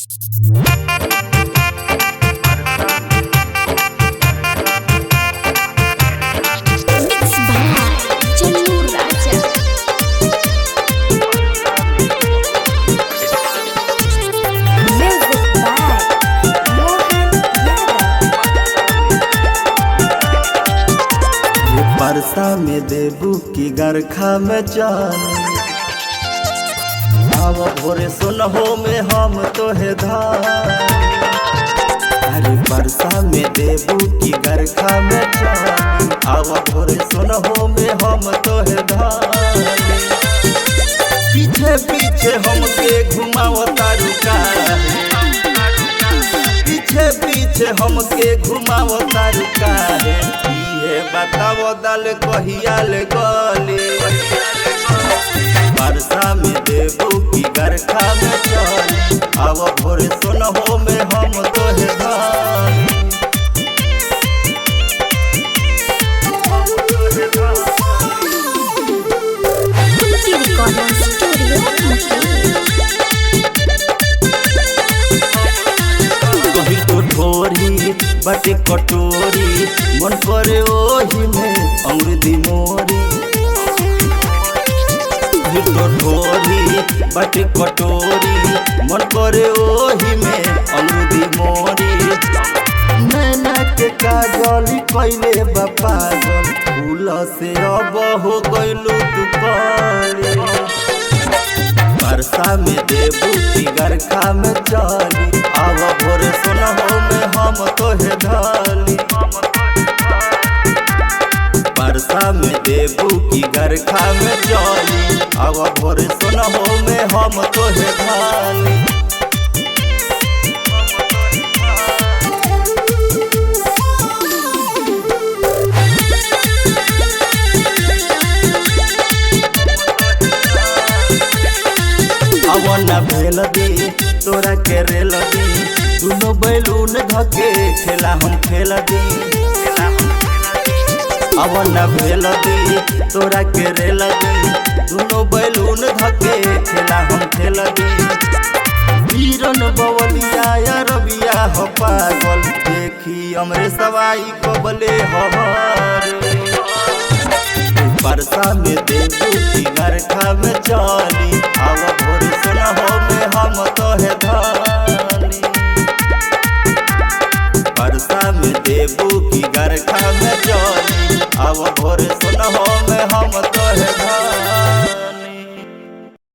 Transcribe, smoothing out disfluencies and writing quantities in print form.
Mixed by Jalur Raja. Music by Mohan Yadav. परसा में देबू की गरखा में जानी आव भोरे सुनहो में हम तोहे धानी। अरे परसा में देबू की गरखा में जानी आव भोरे सुनहो में हम तोहे धानी। पीछे पीछे हमके घुमाव तारू काहे, पीछे पीछे हमके घुमाव तारू काहे। ये बताओ दल कहियाल गली परसा में देबू की गरखा में चली आव भोरे सुनहो में हम तोहे धानी। Kunti Recording Studio, कहीं तो ढोरी बटे कटोरी मन करे ओही में अमृति मोरी। कहीं तो ढोरी बटे कटोरी मन करे ओही में अमृति मोरी। नैना के काजल कैले बा पागल फूल से अब हो गइलू तू पारी। परसा में देबू की गरखा में चली आव भोरे सुनहो में हम तोहे धानी। परसा में देबू की गरखा में चली आव भोरे सुनहो में हम तोहे धानी। अवना भेल दी तोरा के रेल दी दुनो बैलून धके खेला हम खेल दी। अवना भेल दी तोरा के रेल दी दुनो बैलून धके खेला हम खेल दी। वीरन बवलिया या रबिया हो पागल देखी हमरे सवाई कबले हमारे। परसा में देबू की गरखा में चली